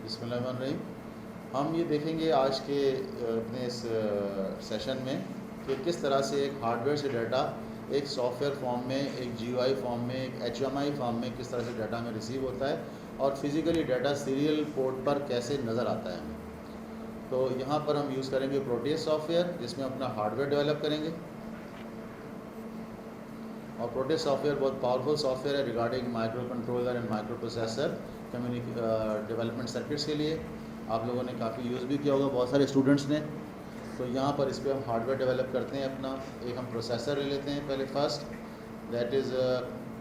बिस्मिल्लाहिर्रहमानिर्रहीम। हम ये देखेंगे आज के अपने इस सेशन में कि किस तरह से एक हार्डवेयर से डाटा एक सॉफ्टवेयर फॉर्म में, एक जीयूआई फॉर्म में, एक एचएमआई फॉर्म में किस तरह से डाटा में रिसीव होता है और फिज़िकली डाटा सीरियल पोर्ट पर कैसे नज़र आता है हमें। तो यहाँ पर हम यूज़ करेंगे प्रोटियस सॉफ्टवेयर, जिसमें अपना हार्डवेयर डेवलप करेंगे। और प्रोटियस सॉफ्टवेयर बहुत पावरफुल सॉफ्टवेयर है regarding micro controller and micro processor development circuits के लिए। आप लोगों ने काफ़ी यूज़ भी किया होगा, बहुत सारे स्टूडेंट्स ने। तो यहाँ पर इस पर हम हार्डवेयर डेवलप करते हैं अपना। एक हम प्रोसेसर ले लेते हैं पहले first, that is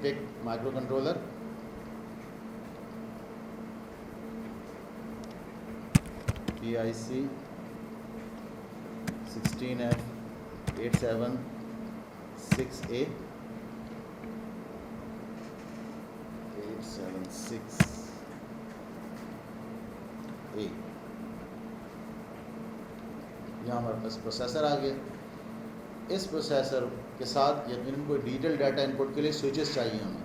PIC micro controller. PIC 16F876A 876A। यहाँ हमारे पास प्रोसेसर आ गया। इस प्रोसेसर के साथ यकीनन कोई डिजिटल डाटा इनपुट के लिए स्विचेस चाहिए हमें,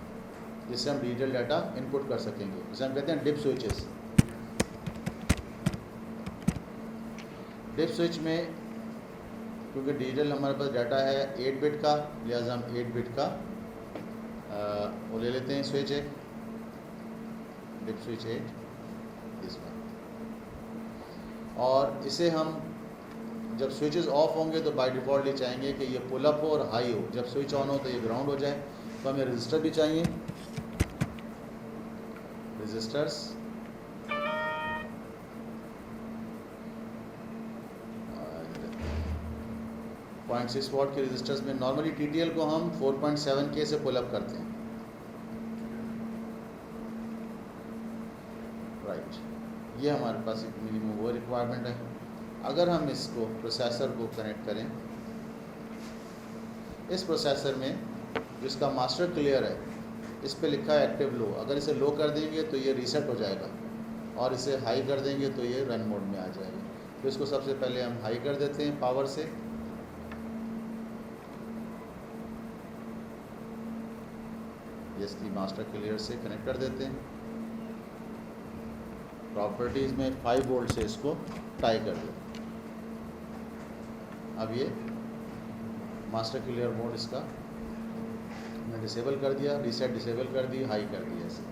जिससे हम डिजिटल डाटा इनपुट कर सकेंगे, जिसे हम कहते हैं डिप स्विचेस। डिप स्विच में क्योंकि डिजिटल हमारे पास डाटा है 8 बिट का, लिहाजा हम 8 बिट का वो ले लेते हैं स्विच एक, डिप स्विच 8 इसमें। और इसे हम जब स्विचेस ऑफ होंगे तो बाय डिफ़ॉल्ट ये चाहेंगे कि ये पुल अप हो और हाई हो। जब स्विच ऑन हो तो ये ग्राउंड हो जाए। तो हमें रजिस्टर भी चाहिए, रजिस्टर्स। 0.6 वॉट के रजिस्टर्स में नॉर्मली TTL को हम 4.7K से पुल अप करते हैं, राइट। ये हमारे पास एक मिनिमम वो रिक्वायरमेंट है। अगर हम इसको प्रोसेसर को कनेक्ट करें, इस प्रोसेसर में जिसका मास्टर क्लियर है, इस पे लिखा है एक्टिव लो। अगर इसे लो कर देंगे तो ये रीसेट हो जाएगा, और इसे हाई कर देंगे तो ये रन मोड में आ जाएगा। तो इसको सबसे पहले हम हाई कर देते हैं पावर से। इसकी मास्टर क्लियर से कनेक्ट कर देते हैं। प्रॉपर्टीज़ में 5 वोल्ट से इसको टाई कर देते हैं। अब ये मास्टर क्लियर मोड इसका मैंने डिसेबल कर दिया, रीसेट डिसेबल कर दी, हाई कर दिया इसे।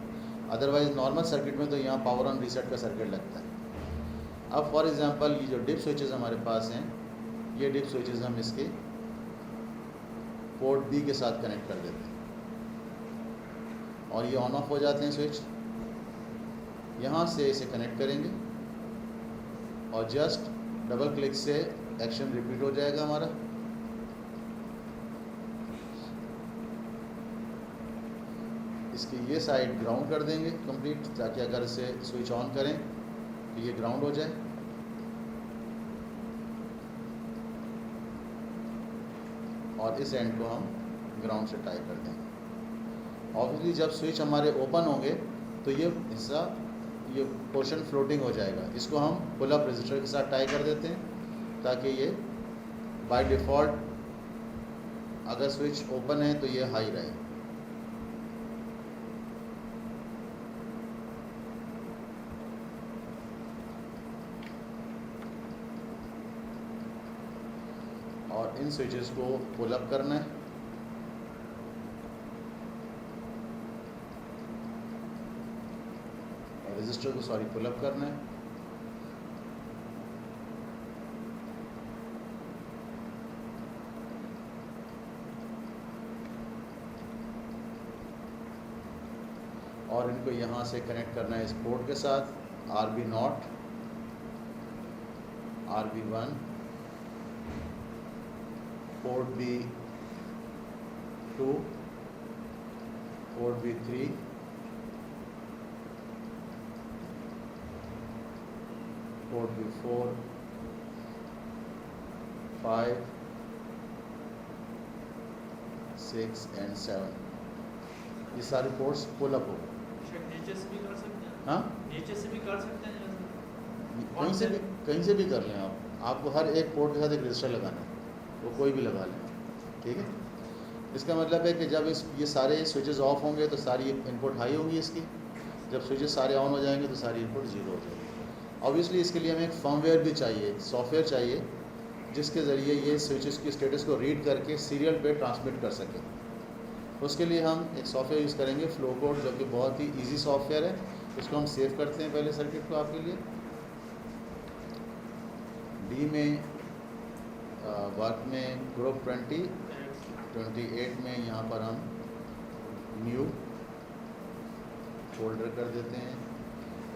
अदरवाइज़ नॉर्मल सर्किट में तो यहाँ पावर ऑन रीसेट का सर्किट लगता है। अब फॉर एग्जांपल ये जो डिप स्विचेस हमारे पास हैं, ये डिप स्विचेस हम इसके पोर्ट B के साथ कनेक्ट कर देते हैं और ये ऑन ऑफ हो जाते हैं स्विच। यहाँ से इसे कनेक्ट करेंगे और जस्ट डबल क्लिक से एक्शन रिपीट हो जाएगा हमारा। इसकी ये साइड ग्राउंड कर देंगे कंप्लीट, ताकि अगर इसे स्विच ऑन करें तो ये ग्राउंड हो जाए। और इस एंड को हम ग्राउंड से टाई कर देंगे। ऑब्वियसली जब स्विच हमारे ओपन होंगे तो ये हिस्सा, ये पोर्शन फ्लोटिंग हो जाएगा। इसको हम पुल अप रजिस्टर के साथ टाई कर देते हैं, ताकि ये बाय डिफ़ॉल्ट अगर स्विच ओपन है तो ये हाई रहे। और इन स्विचेस को पुल अप करना है। रजिस्टर को पुल अप करना है। और इनको यहाँ से कनेक्ट करना है इस पोर्ट के साथ, RB0, RB1, port B2, port B3, port B4, 5, 6 and 7। ये सारे पोर्ट्स पुल अप हो गए। नीचे से भी कर सकते हैं। हाँ, नीचे से भी कर सकते हैं, कहीं से भी कर लें आप। आपको हर एक पोर्ट के साथ एक रजिस्टर लगाना है, वो कोई भी लगा लें, ठीक है। इसका मतलब है कि जब ये सारे स्विचेस ऑफ होंगे तो सारी इनपुट हाई होंगी इसकी। जब स्विचेस सारे ऑन हो जाएंगे तो सारी इनपुट ज़ीरो हो जाएगी। ऑब्वियसली इसके लिए हमें एक फर्मवेयर भी चाहिए, सॉफ्टवेयर चाहिए, जिसके ज़रिए ये स्विचेस की स्टेटस को रीड करके सीरियल पे ट्रांसमिट कर सके। उसके लिए हम एक सॉफ्टवेयर यूज़ करेंगे फ्लो कोड, जो कि बहुत ही इजी सॉफ्टवेयर है। उसको हम सेव करते हैं पहले सर्किट को आपके लिए। डी में वर्क में ग्रुप 28 में यहाँ पर हम न्यू फोल्डर कर देते हैं।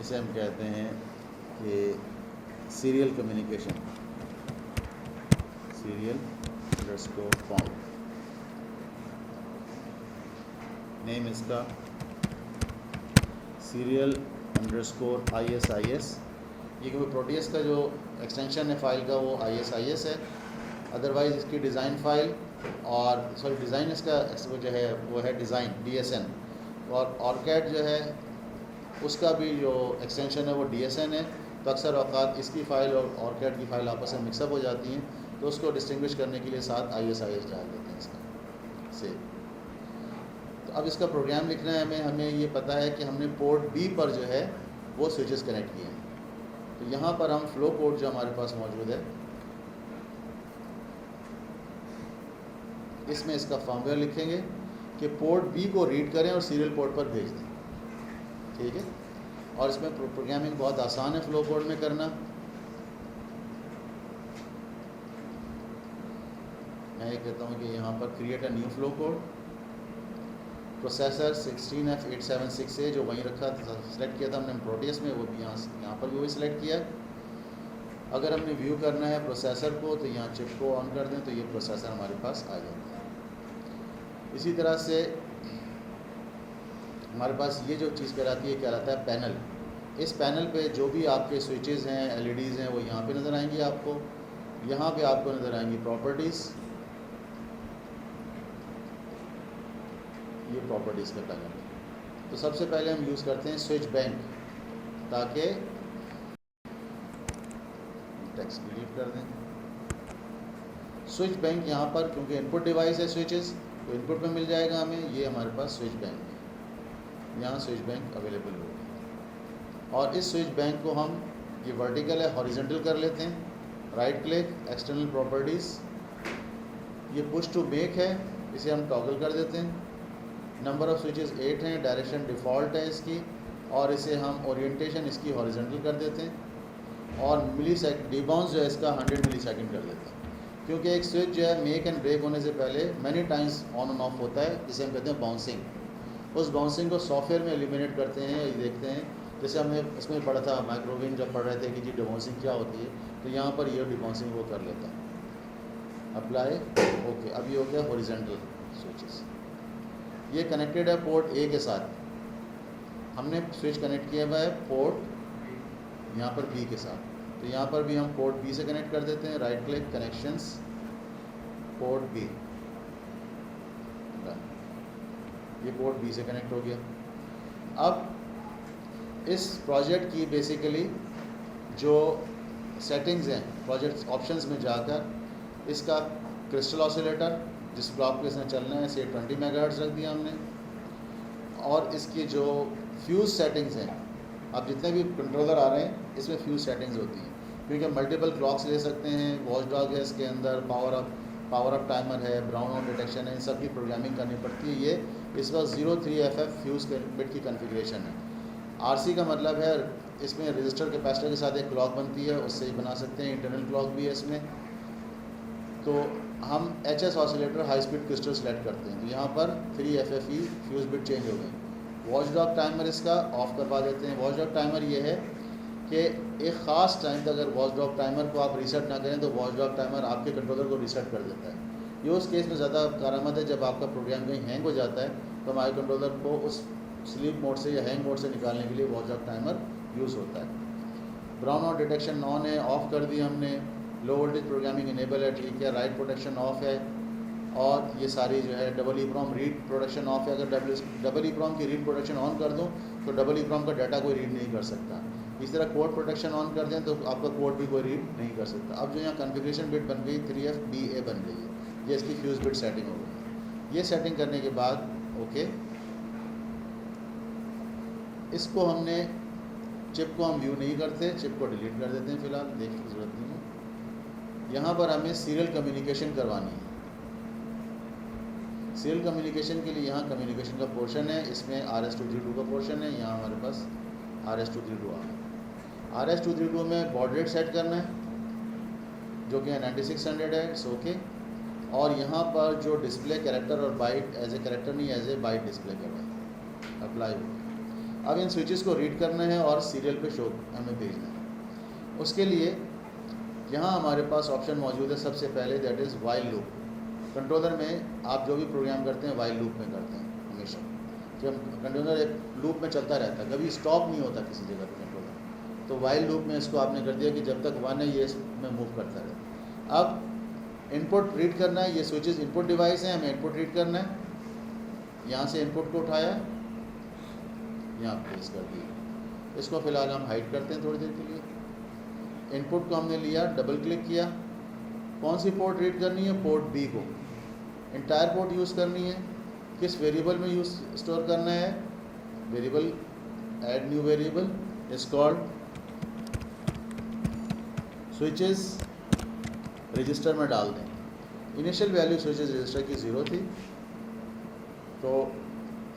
इसे हम कहते हैं कि serial communication, serial underscore form, name इसका सीरियल अंडरस्कोर ISIS। ये क्योंकि प्रोटीएस का जो एक्सटेंशन है फाइल का वो ISIS है, अदरवाइज़ इसकी डिज़ाइन फाइल और डिज़ाइन इसका जो है वो है डिज़ाइन DSN, और ऑर्कैड जो है उसका भी जो एक्सटेंशन है वो DSN है। तो अक्सर औक़ात इसकी फ़ाइल और ऑर्कैड की फ़ाइल आपस में मिक्सअप हो जाती हैं, तो उसको डिस्टिंग्विश करने के लिए साथ ISIS डाल देते हैं इसका से। तो अब इसका प्रोग्राम लिखना है हमें ये पता है कि हमने पोर्ट B पर जो है वो स्विचेस कनेक्ट किए हैं। तो यहाँ पर हम फ्लो कोड जो हमारे पास मौजूद है, इसमें इसका फर्मवेयर लिखेंगे कि पोर्ट B को रीड करें और सीरियल पोर्ट पर भेज दें, ठीक है। और इसमें प्रोग्रामिंग बहुत आसान है फ्लो कोड में करना। मैं ये कहता हूँ कि यहाँ पर create a new flow code, processor 16F876A जो वहीं रखा था, सेलेक्ट किया था हमने प्रोटीएस में, वो भी यहाँ पर भी वही सिलेक्ट किया है। अगर हमने व्यू करना है प्रोसेसर को तो यहाँ चिप को ऑन कर दें तो ये प्रोसेसर हमारे पास आ जाता है। इसी तरह से हमारे पास ये जो चीज़ कहलाती है, कहलाता है पैनल। इस पैनल पे जो भी आपके स्विचेस हैं, LEDs हैं, वो यहाँ पे नज़र आएंगी आपको। यहाँ पे आपको नज़र आएंगी प्रॉपर्टीज़, ये प्रॉपर्टीज़ का पैनल। तो सबसे पहले हम यूज़ करते हैं स्विच बैंक, ताकि टेक्स्ट डिलीट कर दें। स्विच बैंक यहाँ पर क्योंकि इनपुट डिवाइस है स्विचेस, तो इनपुट में मिल जाएगा हमें। ये हमारे पास स्विच बैंक है, यहाँ स्विच बैंक अवेलेबल होगा। और इस स्विच बैंक को हम, ये वर्टिकल है, हॉरिजॉन्टल कर लेते हैं। राइट क्लिक, एक्सटर्नल प्रॉपर्टीज़, ये पुश टू मेक है, इसे हम टॉगल कर देते हैं। नंबर ऑफ़ स्विचेस 8 हैं, डायरेक्शन डिफ़ॉल्ट है इसकी, और इसे हम ओरिएंटेशन इसकी हॉरिजॉन्टल कर देते हैं। और मिलीसेकंड डिबाउंस जो है इसका 100 मिलीसेकंड कर देते हैं, क्योंकि एक स्विच जो है मेक एंड ब्रेक होने से पहले many times on end of होता है, जिसे हम कहते हैं बाउंसिंग। उस बाउंसिंग को सॉफ्टवेयर में एलिमिनेट करते हैं। ये देखते हैं, जैसे हमने इसमें पढ़ा था माइक्रोवेव जब पढ़ रहे थे कि जी डिबाउंसिंग क्या होती है, तो यहाँ पर ये डिबाउंसिंग वो कर लेता है। Apply, okay. अब ये हो गया हॉरिजॉन्टल स्विचेस। ये कनेक्टेड है पोर्ट A के साथ। हमने स्विच कनेक्ट किया हुआ है पोर्ट यहाँ पर B के साथ, तो यहाँ पर भी हम पोर्ट B से कनेक्ट कर देते हैं। Right click, connections, port B, ये पोर्ट B से कनेक्ट हो गया। अब इस प्रोजेक्ट की बेसिकली जो सेटिंग्स हैं, प्रोजेक्ट ऑप्शंस में जाकर इसका क्रिस्टल ऑसिलेटर जिस क्लॉक पे इसने चलना है, इसे 20 मेगाहर्ट्ज़ रख दिया हमने। और इसकी जो फ्यूज़ सेटिंग्स हैं, अब जितने भी कंट्रोलर आ रहे हैं इसमें फ्यूज़ सेटिंग्स होती हैं, क्योंकि मल्टीपल क्लॉक्स ले सकते हैं। वॉच डॉग है इसके अंदर, पावर अप टाइमर है, ब्राउन आउट डिटेक्शन है, इन सब की प्रोग्रामिंग करनी पड़ती है। ये इस वक्त 03FF फ्यूज़ बिट की कन्फिग्रेशन है। RC का मतलब है इसमें रजिस्टर कैपेसिटर के साथ एक क्लॉक बनती है, उससे ही बना सकते हैं। इंटरनल क्लॉक भी है इसमें। तो हम HS oscillator high speed crystal select करते हैं, तो यहाँ पर 3FFE फ्यूज़ बिट चेंज हो गई। वॉच डॉग टाइमर इसका ऑफ करवा देते हैं। वॉच डॉग टाइमर ये है कि एक ख़ास टाइम तक अगर वॉच डॉग टाइमर को आप रीसेट ना करें तो वॉच डॉग टाइमर आपके कंट्रोलर को रीसेट कर देता है। ये उस केस में ज़्यादा कारआमद है जब आपका प्रोग्राम कहीं हैंग हो जाता है, तो हमारे कंट्रोलर को उस स्लीप मोड से या हैंग मोड से निकालने के लिए वॉच डॉग टाइमर यूज़ होता है। ब्राउन आउट डिटेक्शन ऑन है, ऑफ़ कर दी हमने। लो वोल्टेज प्रोग्रामिंग इनेबल है, ठीक है। राइट प्रोटेक्शन ऑफ है, और ये सारी जो है double EEPROM read protection of है। अगर डबल EEPROM की रीड प्रोटेक्शन ऑन कर दूँ तो डबल EEPROM का डाटा कोई रीड नहीं कर सकता। इस तरह कोड प्रोटेक्शन ऑन कर दें तो आपका कोड भी कोई रीड नहीं कर सकता। अब जो यहाँ कॉन्फ़िगरेशन बिट बन गई 3FBA बन गई है, ये इसकी फ्यूज़ बिट सेटिंग हो गई। ये सेटिंग करने के बाद ओके, इसको हमने चिप को हम व्यू नहीं करते, चिप को डिलीट कर देते हैं, फ़िलहाल देखने की ज़रूरत नहीं है। यहाँ पर हमें सीरियल कम्युनिकेशन करवानी है। सीरियल कम्युनिकेशन के लिए यहाँ कम्युनिकेशन का पोर्शन है, इसमें RS-232 का पोर्शन है, यहाँ हमारे पास RS-232 आ गया। RS-232 में बॉड रेट सेट करना है जो कि 9600 है, इट्स ओके। और यहाँ पर जो डिस्प्ले कैरेक्टर और बाइट एज ए कैरेक्टर नहीं एज ए बाइट डिस्प्ले करवाए, अप्लाई हो। अब इन स्विचेस को रीड करना है और सीरियल पे शो हमें भेजना है। उसके लिए यहाँ हमारे पास ऑप्शन मौजूद है सबसे पहले, that is while loop. Controller में आप जो भी प्रोग्राम करते हैं वाइल लूप में करते हैं हमेशा। जब कंट्रोलर एक लूप में चलता रहता है, कभी स्टॉप नहीं होता किसी जगह पर कंट्रोलर, तो वाइल लूप में इसको आपने कर दिया कि जब तक 1 है ये इसमें मूव करता रहे। अब इनपुट रीड करना है, ये स्विचेस इनपुट डिवाइस हैं, हमें इनपुट रीड करना है। यहाँ से इनपुट को उठाया, यहाँ प्लेस कर दिया। इसको फ़िलहाल हम हाइड करते हैं थोड़ी देर के लिए। इनपुट को हमने लिया, डबल क्लिक किया, कौन सी पोर्ट रीड करनी है, पोर्ट बी को। इंटायर पोर्ट यूज़ करनी है, किस वेरिएबल में यूज़ स्टोर करना है, variable add new variable is called switches register में डाल दें। इनिशियल वैल्यू स्विचेस रजिस्टर की 0 थी, तो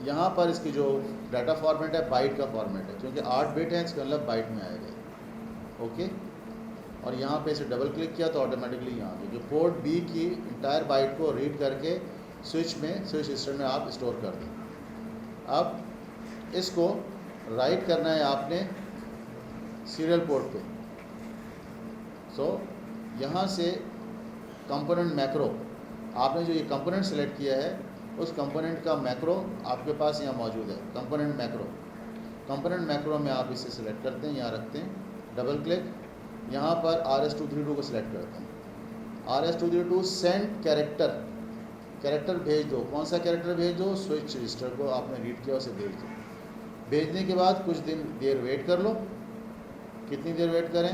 यहाँ पर इसकी जो डाटा फॉर्मेट है बाइट का फॉर्मेट है, क्योंकि 8 बिट है इसका मतलब बाइट में आएगा, ओके। और यहाँ पे इसे डबल क्लिक किया तो ऑटोमेटिकली यहाँ पे जो पोर्ट बी की इंटायर बाइट को रीड करके स्विच रजिस्टर में आप स्टोर कर दें। अब इसको राइट करना है आपने सीरियल पोर्ट पे। सो यहाँ से कंपोनेंट मैक्रो, आपने जो ये कंपोनेंट सेलेक्ट किया है उस कंपोनेंट का मैक्रो आपके पास यहाँ मौजूद है, कंपोनेंट मैक्रो में आप इसे सिलेक्ट करते हैं, यहाँ रखते हैं, डबल क्लिक, यहाँ पर RS-232 को सिलेक्ट करते हैं। RS-232 सेंड कैरेक्टर भेज दो। कौन सा कैरेक्टर भेज दो, स्विच रजिस्टर को आपने रीड किया उसे भेज दो। भेजने के बाद कुछ देर वेट कर लो। कितनी देर वेट करें,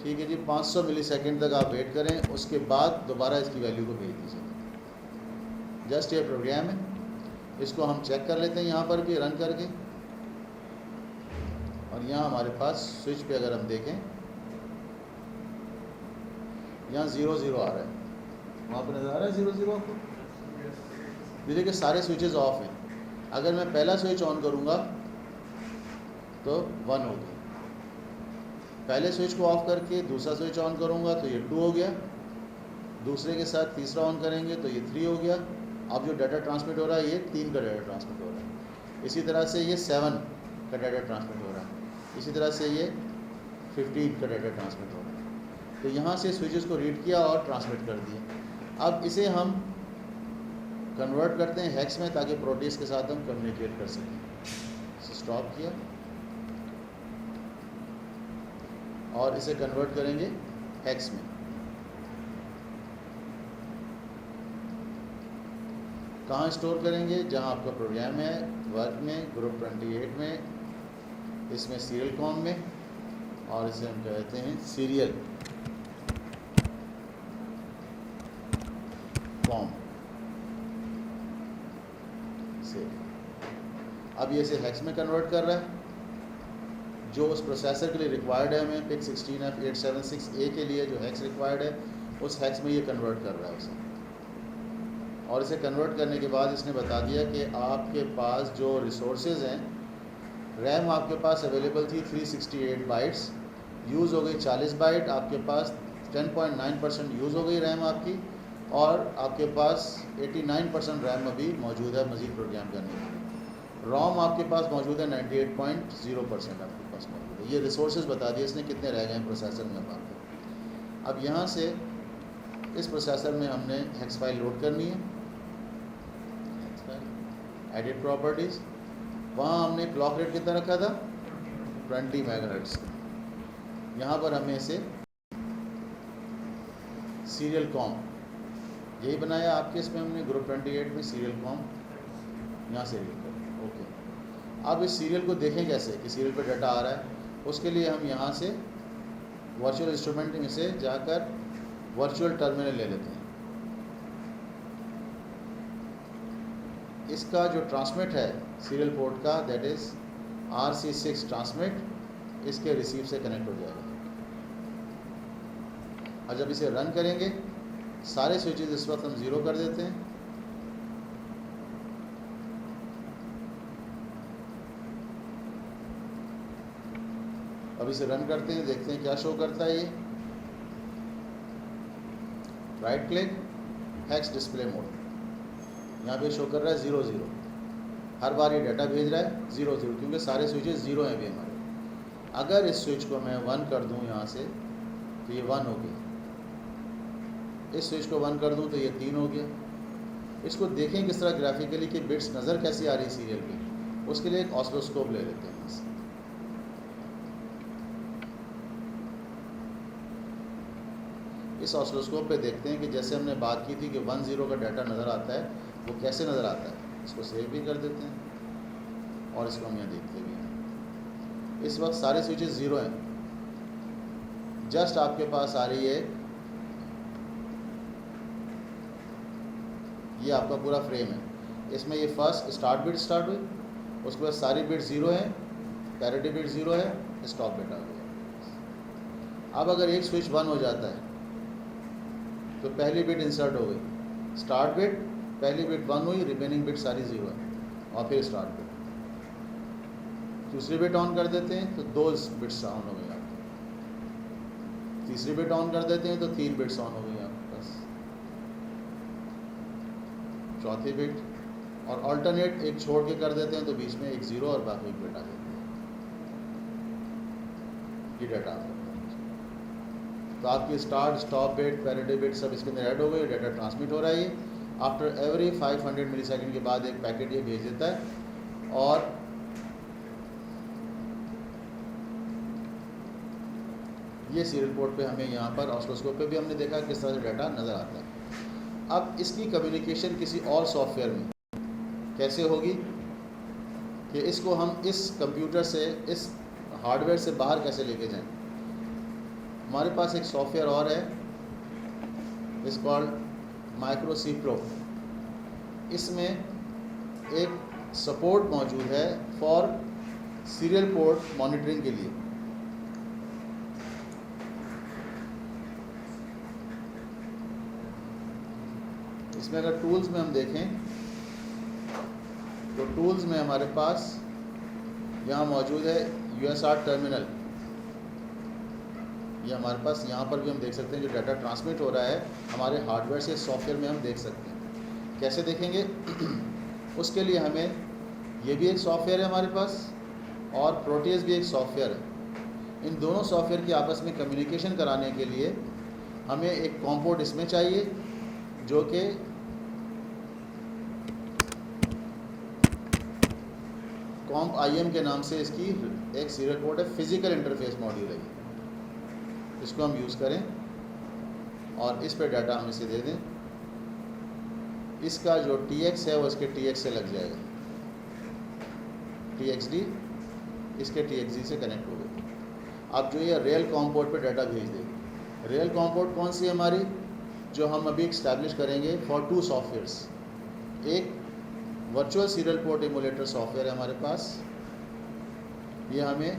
ठीक है जी, 500 मिलीसेकंड तक आप वेट करें, उसके बाद दोबारा इसकी वैल्यू को भेज दीजिए। जस्ट ये प्रोग्राम है, इसको हम चेक कर लेते हैं यहाँ पर भी रन करके। और यहाँ हमारे पास स्विच पे अगर हम देखें, यहाँ 0 आ रहा है, वहाँ पर नज़र आ रहा है 0 आपको। देखिए कि सारे स्विचेस ऑफ हैं। अगर मैं पहला स्विच ऑन करूँगा तो 1 हो गया, पहले स्विच को ऑफ करके दूसरा स्विच ऑन करूँगा तो ये 2 हो गया, दूसरे के साथ तीसरा ऑन करेंगे तो ये 3 हो गया। अब जो डाटा ट्रांसमिट हो रहा है ये 3 का डाटा ट्रांसमिट हो रहा है। इसी तरह से ये 7 का डाटा ट्रांसमिट हो रहा है। इसी तरह से ये 15 का डाटा ट्रांसमिट हो रहा है। तो यहाँ से स्विचेस को रीड किया और ट्रांसमिट कर दिया। अब इसे हम कन्वर्ट करते हैं हेक्स में, ताकि प्रोटीज के साथ हम कम्युनिकेट कर सकें। स्टॉप किया और इसे कन्वर्ट करेंगे हेक्स में। कहाँ स्टोर करेंगे, जहाँ आपका प्रोग्राम है, वर्क में, ग्रुप 28 में, इसमें सीरियल कॉम में, और इसे हम कहते हैं सीरियल कॉम से। अब ये इसे हेक्स में कन्वर्ट कर रहा है, जो उस प्रोसेसर के लिए रिक्वायर्ड है। हमें PIC 16F876A के लिए जो हेक्स रिक्वायर्ड है उस हेक्स में ये कन्वर्ट कर रहा है उसे। और इसे कन्वर्ट करने के बाद इसने बता दिया कि आपके पास जो रिसोर्सेज हैं, रैम आपके पास अवेलेबल थी 368 बाइट्स, यूज़ हो गई 40 बाइट, आपके पास 10.9% यूज़ हो गई रैम आपकी, और आपके पास 89% रैम अभी मौजूद है मज़ीद प्रोग्राम करने के लिए। रोम आपके पास मौजूद है 98.0% आपके पास मौजूद है। ये रिसोर्सेज बता दिए इसने कितने रह गए हैं प्रोसेसर में आपके। अब यहाँ से इस प्रोसेसर में हमने हेक्स फाइल लोड करनी है, एडिट प्रॉपर्टीज़, वहाँ हमने क्लॉक रेट कितना रखा था 20 मेगाहर्ट्ज़। यहाँ पर हमें इसे सीरियल कॉम यही बनाया आपके, इसमें हमने ग्रुप 28 में सीरियल कॉम यहाँ से रीड कर, ओके। अब इस सीरियल को देखें कैसे कि सीरियल पर डाटा आ रहा है। उसके लिए हम यहाँ से वर्चुअल इंस्ट्रूमेंट में से जाकर वर्चुअल टर्मिनल ले लेते हैं। इसका जो ट्रांसमिट है सीरियल पोर्ट का, दैट इज़ RC6 ट्रांसमिट, इसके रिसीव से कनेक्ट हो जाएगा। और जब इसे रन करेंगे सारे स्विचेस इस वक्त हम 0 कर देते हैं। अब इसे रन करते हैं, देखते हैं क्या शो करता है। ये right click hex display mode, यहाँ पे शो कर रहा है 0 0। हर बार ये डाटा भेज रहा है 0 0, क्योंकि सारे स्विचेस 0 हैं भी हमारे। अगर इस स्विच को मैं 1 कर दूं यहाँ से तो ये 1 हो गया, इस स्विच को 1 कर दूं तो ये 3 हो गया। इसको देखें किस तरह ग्राफिकली कि बिट्स नज़र कैसी आ रही है सीरियल की। उसके लिए एक ऑसिलोस्कोप ले लेते हैं। इस ऑसिलोस्कोप पे देखते हैं कि जैसे हमने बात की थी कि 1 0 का डाटा नज़र आता है, वो कैसे नज़र आता है। इसको सेव भी कर देते हैं और इसको हम यहाँ देखते भी हैं। इस वक्त सारे स्विचेस 0 हैं, जस्ट आपके पास आ रही है ये आपका पूरा फ्रेम है। इसमें ये फर्स्ट स्टार्ट बिट स्टार्ट हुई, उसके बाद सारी बिट 0 है, पैरिटी बिट 0 है, स्टॉप बिट आ गया। अब अगर एक स्विच 1 हो जाता है तो पहली बिट इंसर्ट हो गई, स्टार्ट बिट, पहली बिट 1 हुई, रिमेनिंग बिट सारी 0 है, और फिर स्टार्ट बिट। दूसरी बिट ऑन कर देते हैं तो 2 बिट्स ऑन हो गई आपकी, तीसरी बिट ऑन कर देते हैं तो 3 बिट्स ऑन हो गई आपके पास, चौथी बिट, और अल्टरनेट एक छोड़ के कर देते हैं तो बीच में एक 0 और बाकी एक बिट आ जाती है। ये डाटा तो आपकी start, stop bit, parity bit सब इसके अंदर ऐड हो गई, डाटा ट्रांसमिट हो रहा है। आफ्टर एवरी 500 मिली सेकेंड के बाद एक पैकेट ये भेज देता है, और ये सीरियल पोर्ट पे हमें यहाँ पर ऑसिलोस्कोप पे भी हमने देखा किस तरह से डाटा नज़र आता है। अब इसकी कम्युनिकेशन किसी और सॉफ्टवेयर में कैसे होगी कि इसको हम इस कंप्यूटर से, इस हार्डवेयर से बाहर कैसे लेके जाएं। हमारे पास एक सॉफ्टवेयर और है, इस कॉल्ड माइक्रो सी प्रो। इसमें एक सपोर्ट मौजूद है फॉर सीरियल पोर्ट मॉनिटरिंग के लिए। इसमें अगर टूल्स में हम देखें तो टूल्स में हमारे पास यहाँ मौजूद है USR टर्मिनल। ये हमारे पास यहाँ पर भी हम देख सकते हैं, जो डाटा ट्रांसमिट हो रहा है हमारे हार्डवेयर से सॉफ्टवेयर में हम देख सकते हैं। कैसे देखेंगे उसके लिए हमें, ये भी एक सॉफ्टवेयर है हमारे पास और प्रोटियस भी एक सॉफ्टवेयर है। इन दोनों सॉफ्टवेयर की आपस में कम्युनिकेशन कराने के लिए हमें एक कॉम पोर्ट इसमें चाहिए, जो कि कॉम्प IM के नाम से इसकी एक सीरियल पोर्ट है, फिजिकल इंटरफेस मॉड्यूल है। इसको हम यूज़ करें और इस पर डाटा हम इसे दे दें। इसका जो TX है वो इसके TX से लग जाएगा, TXD इसके TXD से कनेक्ट हो गई। अब जो ये रियल कॉम पोर्ट पर डाटा भेज देगी। रियल कॉम पोर्ट कौन सी है हमारी, जो हम अभी इस्टेब्लिश करेंगे फॉर 2 सॉफ्टवेयर्स। एक virtual serial port emulator software है हमारे पास, ये हमें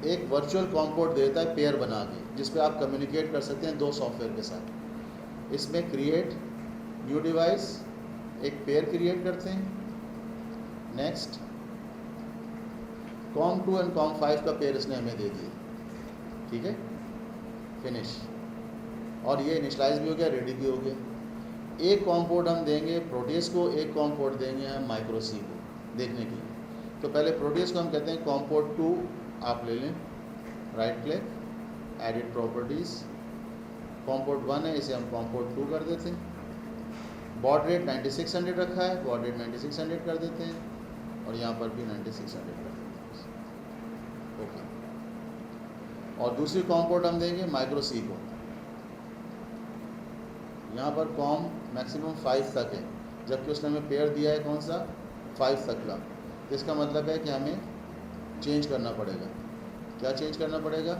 एक वर्चुअल कॉम पोर्ट देता है पेयर बना के, जिस पे आप कम्युनिकेट कर सकते हैं 2 सॉफ्टवेयर के साथ। इसमें क्रिएट न्यू डिवाइस, एक पेयर क्रिएट करते हैं। नेक्स्ट COM2 एंड COM5 का पेयर इसने हमें दे दिया, ठीक है, फिनिश। और ये इनिशलाइज भी हो गया, रेडी भी हो गया। एक कॉम पोर्ट हम देंगे प्रोटियस को, एक कॉम पोर्ट देंगे हम माइक्रो सी को देखने के लिए। तो पहले प्रोटियस को हम कहते हैं कॉम पोर्ट 2 आप ले लें, right click, edit properties, com port 1 है, इसे हम कॉम पोर्ट 2 कर देते हैं। बॉड रेट 9600 रखा है, बॉड रेट 9600 कर देते हैं, और यहाँ पर भी 9600 कर देते हैं, ओके। और दूसरी कॉम पोर्ट हम देंगे माइक्रो सी को। यहाँ पर कॉम मैक्सिमम 5 तक है, जबकि उसने हमें पेयर दिया है कौन सा, 5 तक का। इसका मतलब है कि हमें चेंज करना पड़ेगा। क्या चेंज करना पड़ेगा,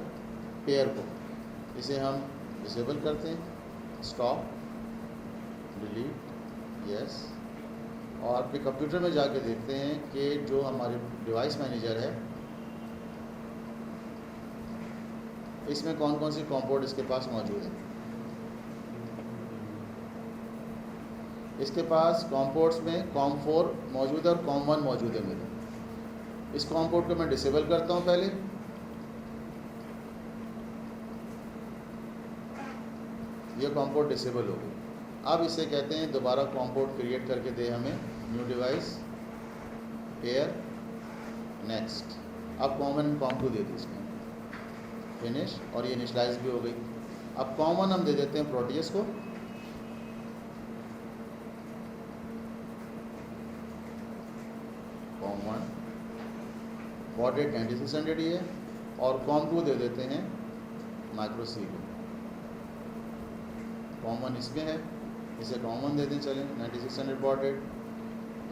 पेयर को। इसे हम डिसेबल करते हैं, स्टॉप, डिलीट, यस। और अपने कंप्यूटर में जाके देखते हैं कि जो हमारे डिवाइस मैनेजर है इसमें कौन कौन सी कॉम पोर्ट इसके पास मौजूद है। इसके पास कॉम पोर्ट्स में कॉम 4 मौजूद है और कॉम 1 मौजूद है मेरे। इस कॉम पोर्ट को मैं डिसेबल करता हूँ पहले। ये कॉम पोर्ट डिसेबल हो गई। अब इसे कहते हैं दोबारा कॉम पोर्ट क्रिएट करके दे हमें न्यू डिवाइस पेयर नेक्स्ट। अब कॉम 1 कॉम 2 दे दी इसने, फिनिश, और ये इनिशलाइज भी हो गई। अब कॉम 1 हम दे देते हैं प्रोटियस को। कॉम 1 बॉड रेट 9600 ही है, और कॉम 2 दे देते हैं माइक्रो सी को। कॉम 1 इसमें है, इसे कॉम 1 दे दें, चलें 9600 बॉड रेट।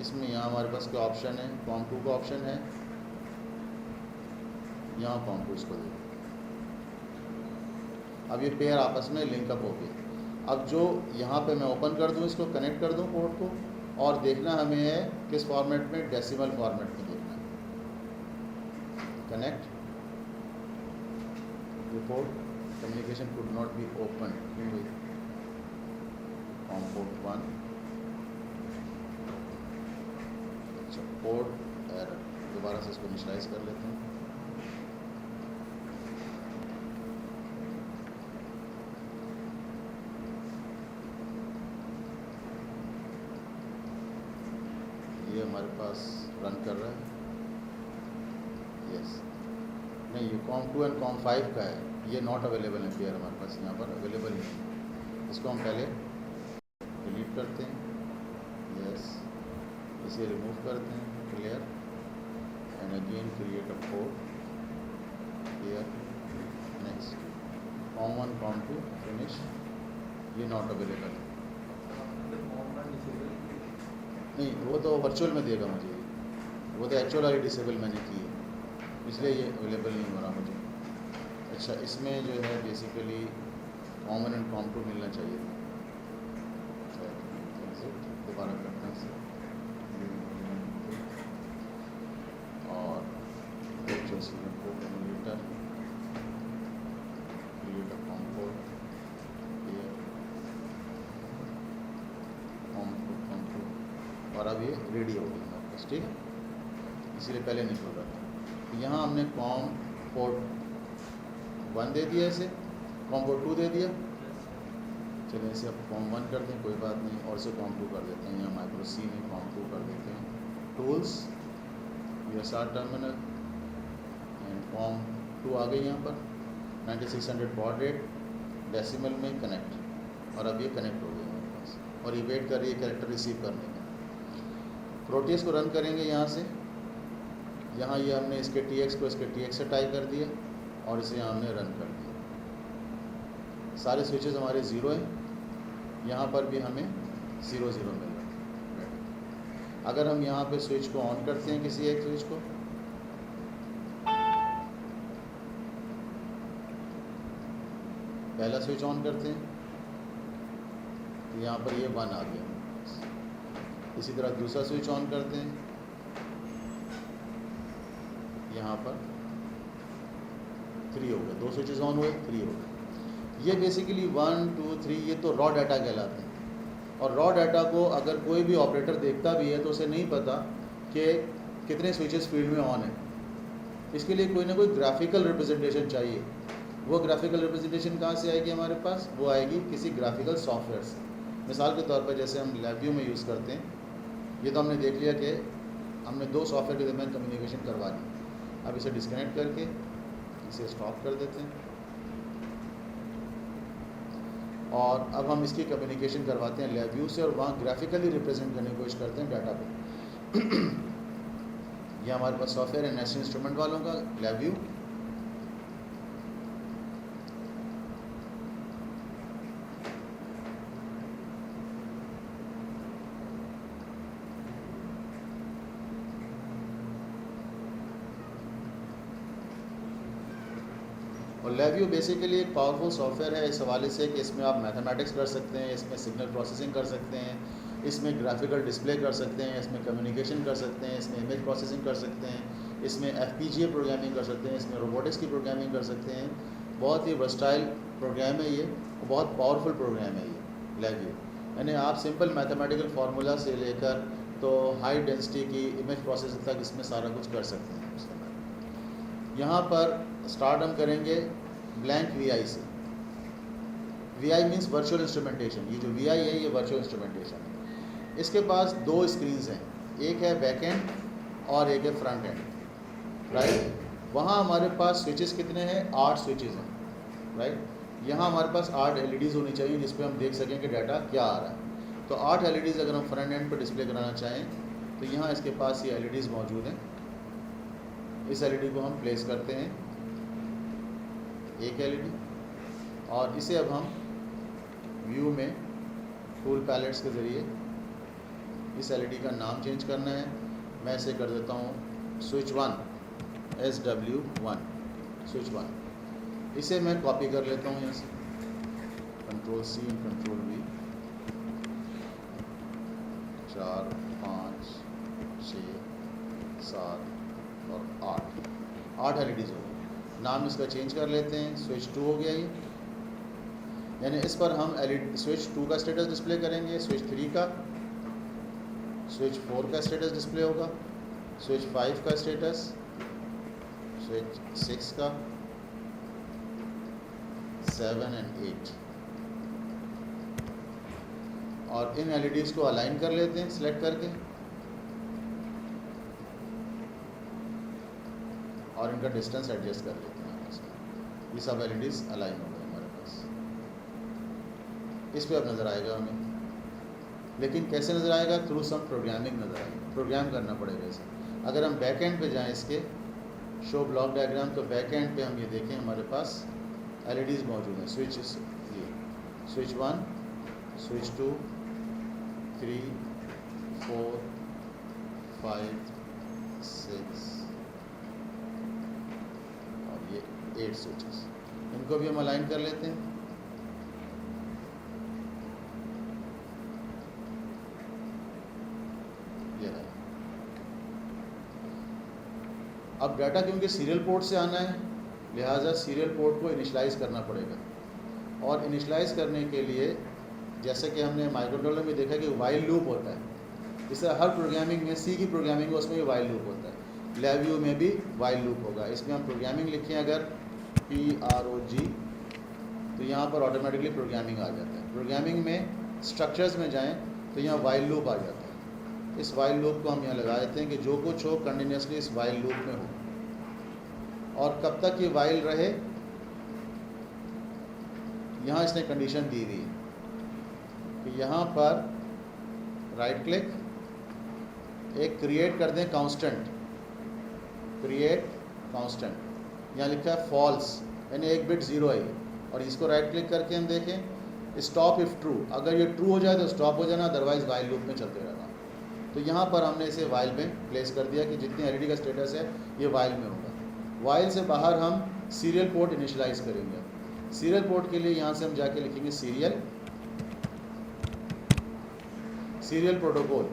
इसमें यहाँ हमारे पास क्या ऑप्शन है, कॉम 2 का ऑप्शन है, यहाँ कॉम 2 इसको दे दें। अब ये पेयर आपस में लिंकअप हो गए। अब जो यहाँ पे मैं ओपन कर दूँ, इसको कनेक्ट कर दूँ पोर्ट को, और देखना हमें है किस फॉर्मेट में, डेसिमल फॉर्मेट में देखना है। Connect report communication could not be open, com port 1 port error. दोबारा से इसको इनिशियलाइज कर लेते हैं। ये हमारे पास रन कर रहा है, यस। नहीं, ये कॉम 2 एंड कॉम 5 का है, ये नॉट अवेलेबल है पेयर हमारे पास, यहाँ पर अवेलेबल ही नहीं। इसको हम पहले डिलीट करते हैं, यस, इसे रिमूव करते हैं, clear, and again create a port here next. Com 1 com 2 finish, ये नॉट अवेलेबल है। नहीं, वो तो वर्चुअल में देगा मुझे, वो तो एक्चुअल वाली डिसेबल मैंने की है, इसलिए ये अवेलेबल नहीं हो रहा मुझे। अच्छा, इसमें जो है बेसिकली कॉम 1 एंड कॉम 2 मिलना चाहिए था। दोबारा करना से, और port emulator create a com port here, com 2, और अब ये रेडी हो गई हमारे पास, ठीक है, इसीलिए पहले नहीं खुल रहा था। तो यहाँ हमने कॉम पोर्ट 1 दे दिया, इसे कॉम पोर्ट 2 दे दिया। चलिए इसे अब कॉम 1 कर दें, कोई बात नहीं, और इसे कॉम 2 कर देते हैं, यहाँ माइक्रो सी में कॉम 2 कर देते हैं। Tools, USR terminal, and com 2 आ गई यहाँ पर, 9600 बॉड रेट, डेसिमल में कनेक्ट, और अब ये कनेक्ट हो गई हमारे पास, और ये वेट कर रही है कैरेक्टर रिसीव करने का। प्रोटियस को रन करेंगे यहाँ से, यहाँ ये हमने इसके TX को इसके TX से टाई कर दिया, और इसे यहाँ हमने रन कर दिया। सारे स्विचेस हमारे 0 हैं, यहाँ पर भी हमें 0 0 मिल रहा है। अगर हम यहाँ पे स्विच को ऑन करते हैं, किसी एक स्विच को, पहला स्विच ऑन करते हैं, तो यहाँ पर ये 1 आ गया। इसी तरह दूसरा स्विच ऑन करते हैं, यहाँ पर 3 हो गए, 2 स्विचेस ऑन हुए, 3 हो गए। ये बेसिकली 1 2 3 ये तो रॉ डाटा कहलाते हैं, और रॉ डाटा को अगर कोई भी ऑपरेटर देखता भी है तो उसे नहीं पता कि कितने स्विचेस फील्ड में ऑन है। इसके लिए कोई ना कोई ग्राफिकल रिप्रेजेंटेशन चाहिए। वो ग्राफिकल रिप्रेजेंटेशन कहाँ से आएगी हमारे पास, वो आएगी किसी ग्राफिकल सॉफ्टवेयर से। मिसाल के तौर पर जैसे हम LabVIEW में यूज़ करते हैं, ये तो हमने देख लिया कि हमने 2 सॉफ्टवेयर के दरमियान कम्युनिकेशन करवा ली। अब इसे डिस्कनेक्ट करके इसे स्टॉप कर देते हैं, और अब हम इसकी कम्युनिकेशन करवाते हैं LabVIEW से, और वहाँ ग्राफिकली रिप्रेजेंट करने की कोशिश करते हैं डाटा को। ये हमारे पास सॉफ्टवेयर है नेशनल इंस्ट्रूमेंट वालों का, LabVIEW। और LabVIEW बेसिकली एक पावरफुल सॉफ्टवेयर है इस हवाले से कि इसमें आप मैथमेटिक्स कर सकते हैं, इसमें सिग्नल प्रोसेसिंग कर सकते हैं, इसमें ग्राफिकल डिस्प्ले कर सकते हैं, इसमें कम्युनिकेशन कर सकते हैं, इसमें इमेज प्रोसेसिंग कर सकते हैं, इसमें FPGA प्रोग्रामिंग कर सकते हैं, इसमें रोबोटिक्स की प्रोग्रामिंग कर सकते हैं। बहुत ही वर्सटाइल प्रोग्राम है ये, बहुत पावरफुल प्रोग्राम है ये LabVIEW। यानी आप सिंपल मैथमेटिकल फार्मूला से लेकर तो हाई डेंसिटी की इमेज प्रोसेसिंग तक इसमें सारा कुछ कर सकते हैं उसके अंदर। यहाँ पर स्टार्ट हम करेंगे ब्लैंक VI से। VI means virtual instrumentation. ये जो VI है ये वर्चुअल इंस्ट्रूमेंटेशन है। इसके पास दो स्क्रीन्स हैं, एक है बैक एंड और एक है फ्रंट एंड, राइट। वहाँ हमारे पास स्विचेस कितने हैं? 8 स्विचेस हैं, राइट। यहाँ हमारे पास 8 LEDs होनी चाहिए जिस पे हम देख सकें कि डाटा क्या आ रहा है। तो 8 LEDs अगर हम फ्रंट एंड पर डिस्प्ले कराना चाहें तो यहाँ इसके पास ये LEDs मौजूद हैं। इस LED को हम प्लेस करते हैं, एक LED, और इसे अब हम व्यू में टूल पैलेट्स के ज़रिए इस LED का नाम चेंज करना है। मैं इसे कर देता हूँ स्विच 1, SW1, स्विच 1। इसे मैं कॉपी कर लेता हूँ यहाँ से, Ctrl+C और Ctrl+V। 4, 5, 6, 7 और 8 LEDs हो गए। नाम इसका चेंज कर लेते हैं, स्विच 2 हो गया ये। यानी इस पर हम स्विच 2 का स्टेटस डिस्प्ले करेंगे, स्विच 3 का, स्विच 4 का स्टेटस डिस्प्ले होगा, स्विच 5 का स्टेटस, स्विच 6 का, 7 और 8। और इन LEDs को अलाइन कर लेते हैं सिलेक्ट करके, और इनका डिस्टेंस एडजस्ट कर लेते हैं आपस में। ये सब LEDs अलाइन हो गए हमारे पास। इस पे अब नज़र आएगा हमें, लेकिन कैसे नज़र आएगा? थ्रू सम प्रोग्रामिंग नज़र आएगा, प्रोग्राम करना पड़ेगा इसे। अगर हम बैक एंड पे जाएं इसके शो ब्लॉक डायग्राम, तो बैक एंड पे हम ये देखें हमारे पास LEDs मौजूद हैं। स्विच ये स्विच 1, स्विच 2, 3, 4, 5, 6 और ये 8 स्विचेस। इनको भी हम अलाइन कर लेते हैं। ये है। अब डाटा क्योंकि सीरियल पोर्ट से आना है, लिहाजा सीरियल पोर्ट को इनिशलाइज करना पड़ेगा। और इनिशलाइज करने के लिए जैसे कि हमने माइक्रोकंट्रोलर में देखा कि वाइल लूप होता है। इसे हर प्रोग्रामिंग में, सी की प्रोग्रामिंग में उसमें भी वाइल लूप होता है। LabVIEW में भी वाइल लूप होगा। इसमें हम प्रोग्रामिंग लिखें अगर PROG, तो यहाँ पर ऑटोमेटिकली प्रोग्रामिंग आ जाता है। प्रोग्रामिंग में स्ट्रक्चर्स में जाएँ तो यहाँ वाइल लूप आ जाता है। इस वाइल लूप को हम यहाँ लगा देते हैं कि जो कुछ हो कंटिन्यूसली इस वाइल लूप में हो। और कब तक ये वाइल रहे, यहाँ इसने कंडीशन दी हुई है कि यहाँ पर राइट क्लिक, एक क्रिएट कर दें कांस्टेंट, क्रिएट कांस्टेंट। यहाँ लिखा है फॉल्स, यानी एक बिट 0 है। और इसको राइट क्लिक करके हम देखें स्टॉप इफ़ ट्रू, अगर ये ट्रू हो जाए तो स्टॉप हो जाना, अदरवाइज वाइल लूप में चलते रहना। तो यहाँ पर हमने इसे वाइल में प्लेस कर दिया कि जितनी LED का स्टेटस है ये वाइल में होगा। वाइल से बाहर हम सीरियल पोर्ट इनिशलाइज करेंगे। सीरियल पोर्ट के लिए यहाँ से हम जाके लिखेंगे serial protocol,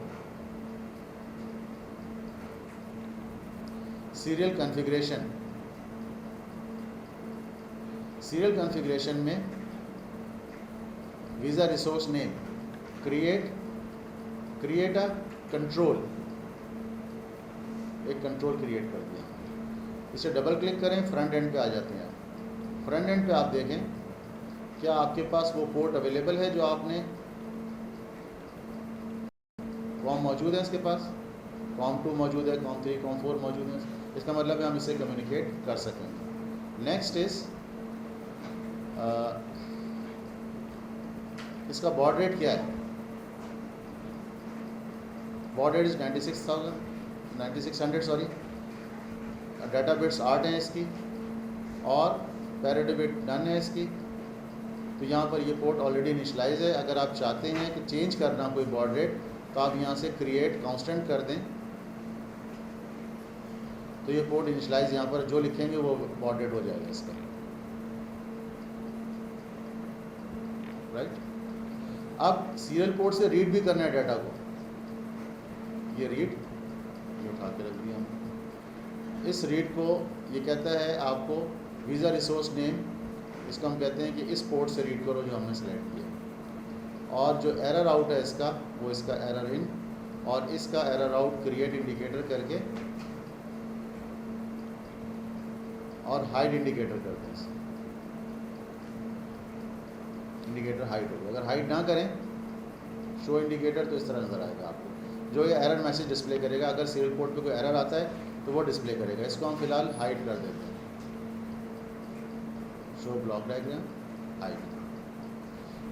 serial configuration. Serial configuration में VISA resource name, create a control, एक कंट्रोल क्रिएट कर दिया। इसे डबल क्लिक करें, फ्रंट एंड पे आ जाते हैं। फ्रंट एंड पे आप देखें क्या आपके पास वो पोर्ट अवेलेबल है जो आपने, कॉम मौजूद है इसके पास, कॉम 2 मौजूद है, कॉम 3, कॉम 4 मौजूद है। इसका मतलब है हम इसे कम्युनिकेट कर सकेंगे। नेक्स्ट इज इसका बॉड रेट क्या है? Baud rate is 9600 sorry. Data bits 8 हैं इसकी, और पैरिटी बिट डन है इसकी। तो यहाँ पर ये पोर्ट ऑलरेडी इनिशलाइज है। अगर आप चाहते हैं कि चेंज करना कोई बॉड रेट, तो आप यहाँ से क्रिएट कांस्टेंट कर दें, तो ये पोर्ट इनिशलाइज यहाँ पर जो लिखेंगे वो बॉड रेट हो जाएगा इसका, राइट। अब सीरियल पोर्ट से रीड भी करना है डाटा को। ये रीड, ये उठा के रख दिया हमने। इस रीड को ये कहता है आपको वीज़ा रिसोर्स नेम इसको हम कहते हैं कि इस पोर्ट से रीड करो जो हमने सेलेक्ट किया। और जो एरर आउट है इसका, वो इसका एरर इन, और इसका एरर आउट क्रिएट इंडिकेटर करके और हाइड इंडिकेटर करते हैं। इंडिकेटर हाइड होगा, अगर हाइड ना करें शो इंडिकेटर तो इस तरह नज़र आएगा आपको, जो ये एरर मैसेज डिस्प्ले करेगा। अगर सीरियल पोर्ट पे कोई एरर आता है तो वो डिस्प्ले करेगा। इसको हम फिलहाल हाइड कर देते हैं, शो ब्लॉक डायग्राम हाइड।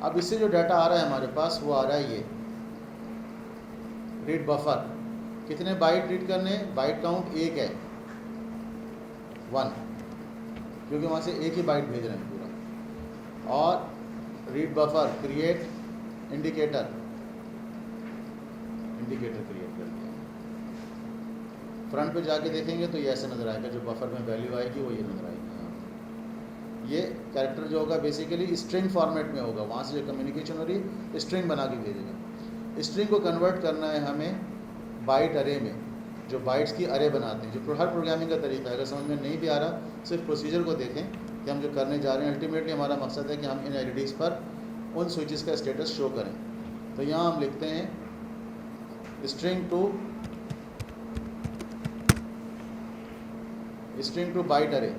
अब इससे जो डाटा आ रहा है हमारे पास वो आ रहा है ये रीड बफर। कितने बाइट रीड करने, बाइट काउंट 1 है, 1, क्योंकि वहाँ से एक ही बाइट भेज रहे हैं पूरा। और read buffer create indicator, indicator create कर दिया। फ्रंट पे जाके देखेंगे तो ये ऐसे नज़र आएगा, जो बफर में वैल्यू आएगी वो ये नज़र आएगी। ये कैरेक्टर जो होगा बेसिकली स्ट्रिंग फॉर्मेट में होगा, वहाँ से जो कम्युनिकेशन हो रही स्ट्रिंग बना के भेजेगा। स्ट्रिंग को कन्वर्ट करना है हमें बाइट अरे में, जो बाइट्स की अरे बनाते हैं, जो हर प्रोग्रामिंग का तरीका है। अगर समझ में नहीं भी आ रहा, सिर्फ प्रोसीजर को देखें कि हम जो करने जा रहे हैं। अल्टीमेटली हमारा मकसद है कि हम इन एलईडीज़ पर उन स्विचेस का स्टेटस शो करें। तो यहाँ हम लिखते हैं स्ट्रिंग टू बाइट अरे।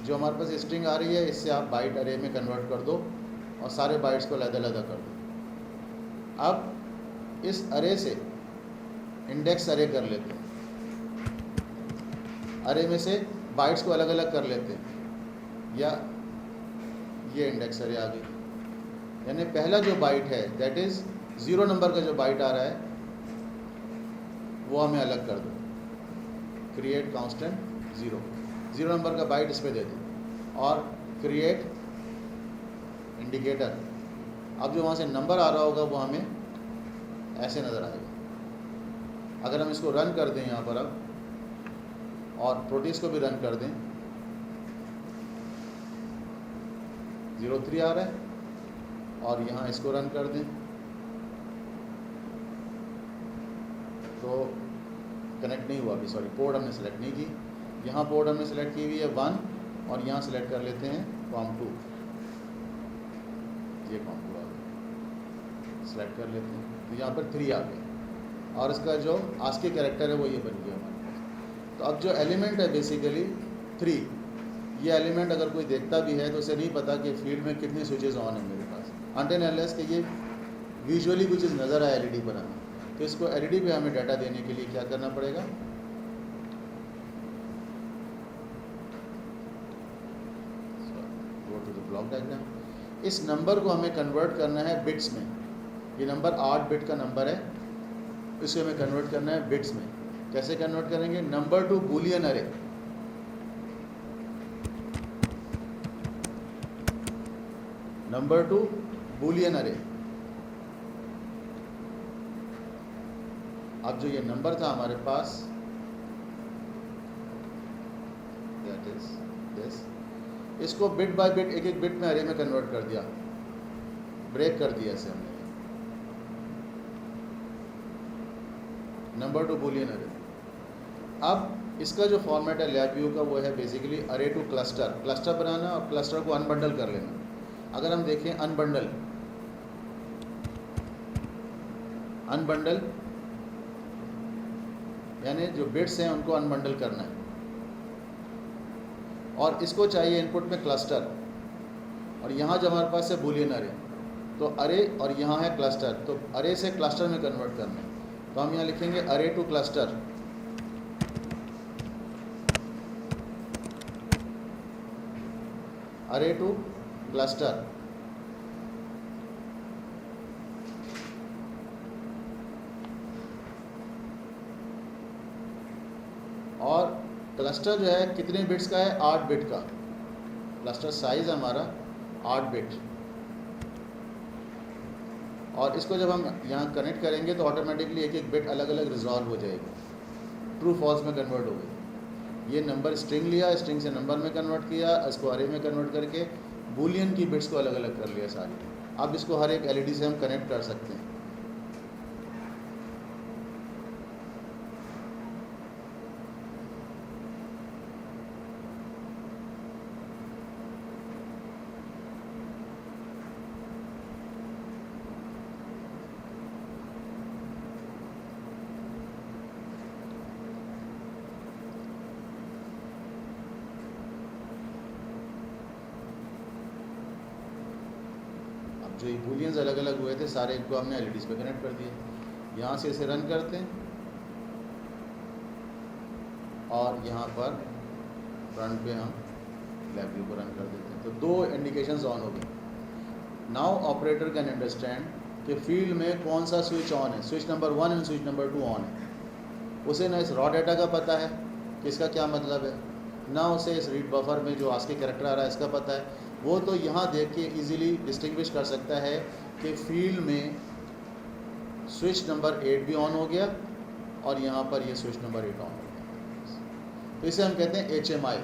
जो हमारे पास स्ट्रिंग आ रही है इससे आप बाइट अरे में कन्वर्ट कर दो और सारे बाइट्स को अलग-अलग कर दो। अब इस अरे से इंडेक्स अरे कर लेते हैं, अरे में से बाइट्स को अलग अलग कर लेते हैं, या ये इंडेक्स अरे आ गई। यानी पहला जो बाइट है दैट इज़ 0 नंबर का जो बाइट आ रहा है वो हमें अलग कर दो। क्रिएट कांस्टेंट 0 नंबर का बाइट इस पर दे दो और क्रिएट इंडिकेटर। अब जो वहाँ से नंबर आ रहा होगा वो हमें ऐसे नज़र आएगा। अगर हम इसको रन कर दें यहाँ पर अब, और प्रोटीज को भी रन कर दें, 03 आ रहा है, और यहाँ इसको रन कर दें तो कनेक्ट नहीं हुआ अभी, सॉरी, पोर्ट हमने सेलेक्ट नहीं की। यहाँ पोर्ट हमने सेलेक्ट की हुई है 1, और यहाँ सेलेक्ट कर लेते हैं COM2, ये COM2 आ गया, सेलेक्ट कर लेते हैं तो यहाँ पर 3 आ गया, और इसका जो आस्की कैरेक्टर है वो ये बन गया हमारे पास। तो अब जो एलिमेंट है बेसिकली 3, ये एलिमेंट अगर कोई देखता भी है तो उसे नहीं पता कि फील्ड में कितनी स्विचेस ऑन है मेरे पास, अनटिल अनलेस कि ये विजुअली कुछ चीज़ नज़र आए एलईडी पर हमें। तो इसको एलईडी पे हमें डाटा देने के लिए क्या करना पड़ेगा, go to the block diagram. इस नंबर को हमें कन्वर्ट करना है बिट्स में। ये नंबर 8 बिट का नंबर है, इसे हमें कन्वर्ट करना है बिट्स में। कैसे कन्वर्ट करेंगे, नंबर टू बूलियन अरे। नंबर टू बूलियन अरे। अब जो ये नंबर था हमारे पास, दैट इज दिस, इसको बिट बाय बिट, एक एक बिट में अरे में कन्वर्ट कर दिया, ब्रेक कर दिया इसे हमने, नंबर टू बूलियन अरे। अब इसका जो फॉर्मेट है लैब व्यू का वो है बेसिकली अरे टू क्लस्टर, क्लस्टर बनाना और क्लस्टर को अनबंडल कर लेना। अगर हम देखें अनबंडल, अनबंडल यानी जो बिट्स हैं उनको अनबंडल करना है, और इसको चाहिए इनपुट में क्लस्टर, और यहाँ जो हमारे पास है बूलियन अरे, तो अरे और यहाँ है क्लस्टर, तो अरे से क्लस्टर में कन्वर्ट करना है। तो हम यहाँ लिखेंगे अरे टू क्लस्टर, अरे टू क्लस्टर। और क्लस्टर जो है कितने बिट्स का है, 8 बिट का। क्लस्टर साइज हमारा 8 बिट, और इसको जब हम यहाँ कनेक्ट करेंगे तो ऑटोमेटिकली एक एक बिट अलग अलग रिजॉल्व हो जाएगा, ट्रू फॉल्स में कन्वर्ट हो गई। ये नंबर स्ट्रिंग लिया, स्ट्रिंग से नंबर में कन्वर्ट किया, इसको अरे में कन्वर्ट करके बूलियन की बिट्स को अलग अलग कर लिया सारी। अब इसको हर एक एलईडी से हम कनेक्ट कर सकते हैं। जो ये बूलियंस अलग अलग हुए थे सारे इनको हमने एलईडीज़ पे कनेक्ट कर दिए। यहाँ से इसे रन करते हैं और यहाँ पर फ्रंट पे हम लैब व्यू को रन कर देते हैं। तो दो इंडिकेशंस ऑन हो गए। नाउ ऑपरेटर कैन अंडरस्टैंड कि फील्ड में कौन सा स्विच ऑन है, switch number 1 and switch number 2 on है। उसे ना इस रॉ डाटा का पता है कि इसका क्या मतलब है, ना उसे इस रीड बफर में जो आस्की कैरेक्टर आ रहा है इसका पता है। वो तो यहाँ देख के इजीली डिस्टिंग्विश कर सकता है कि फील्ड में स्विच नंबर 8 भी ऑन हो गया और यहाँ पर ये स्विच नंबर 8 ऑन हो गया। तो इसे हम कहते हैं HMI।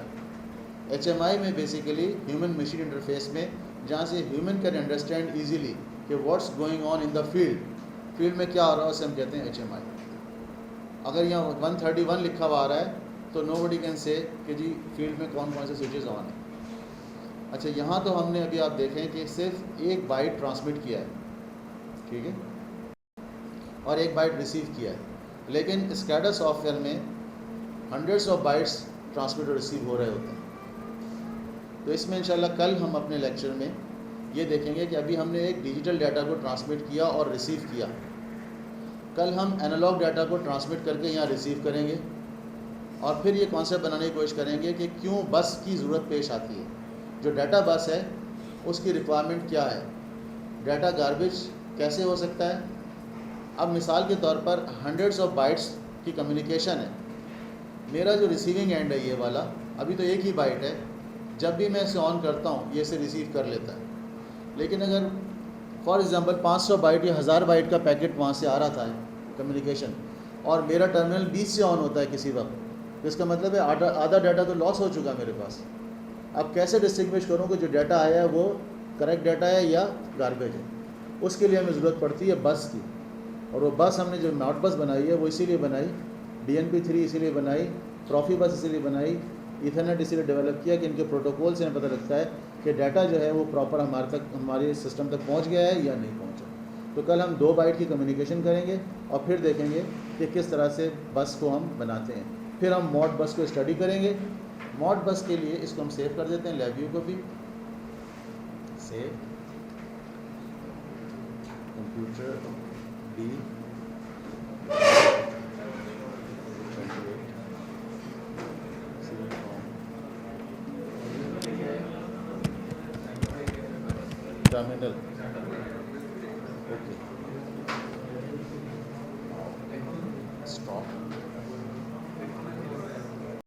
HMI में बेसिकली ह्यूमन मशीन इंटरफेस में, जहाँ से ह्यूमन कैन अंडरस्टैंड ईजीली कि what's going on in the field में क्या हो रहा है, उसे हम कहते हैं HMI। अगर यहाँ 131 लिखा हुआ आ रहा है तो नोबडी कैन से कि जी फील्ड में कौन कौन से स्विचेस ऑन है। अच्छा, यहाँ तो हमने अभी आप देखें कि सिर्फ 1 बाइट ट्रांसमिट किया है, ठीक है, और 1 बाइट रिसीव किया है, लेकिन SCADA सॉफ्टवेयर में हंड्रेड्स ऑफ बाइट्स ट्रांसमिट और रिसीव हो रहे होते हैं। तो इसमें इंशाल्लाह कल हम अपने लेक्चर में ये देखेंगे कि अभी हमने एक डिजिटल डाटा को ट्रांसमिट किया और रिसीव किया, कल हम एनालॉग डाटा को ट्रांसमिट करके यहाँ रिसीव करेंगे और फिर ये कॉन्सेप्ट बनाने की कोशिश करेंगे कि क्यों बस की ज़रूरत पेश आती है। जो डाटा बस है उसकी रिक्वायरमेंट क्या है, डाटा गार्बेज कैसे हो सकता है। अब मिसाल के तौर पर हंड्रेड्स ऑफ बाइट्स की कम्युनिकेशन है, मेरा जो रिसीविंग एंड है ये वाला, अभी तो 1 ही बाइट है, जब भी मैं इसे ऑन करता हूँ ये इसे रिसीव कर लेता है। लेकिन अगर फॉर एग्ज़ाम्पल 500 बाइट या 1000 बाइट का पैकेट वहाँ से आ रहा था कम्युनिकेशन और मेरा टर्मिनल 20 से ऑन होता है किसी वक्त, तो इसका मतलब है आधा डाटा तो लॉस हो चुका मेरे पास। अब कैसे डिस्टिंग्विश करूँ कि जो डाटा आया है वो करेक्ट डाटा है या गार्बेज है। उसके लिए हमें ज़रूरत पड़ती है बस की, और वो बस हमने जो नॉट बस बनाई है वो इसीलिए बनाई, DNP3 इसीलिए बनाई, प्रॉफी बस इसीलिए बनाई, ईथरनेट इसीलिए डेवलप किया कि इनके प्रोटोकॉल से हमें पता लगता है कि डाटा जो है वो प्रॉपर हमारे सिस्टम तक पहुंच गया है या नहीं पहुंचा। तो कल हम 2 बाइट की कम्युनिकेशन करेंगे और फिर देखेंगे कि किस तरह से बस को हम बनाते हैं। फिर हम मॉड बस को स्टडी करेंगे। मॉड बस के लिए इसको हम सेव कर देते हैं, लैब व्यू को भी save, computer B 28 terminal, okay.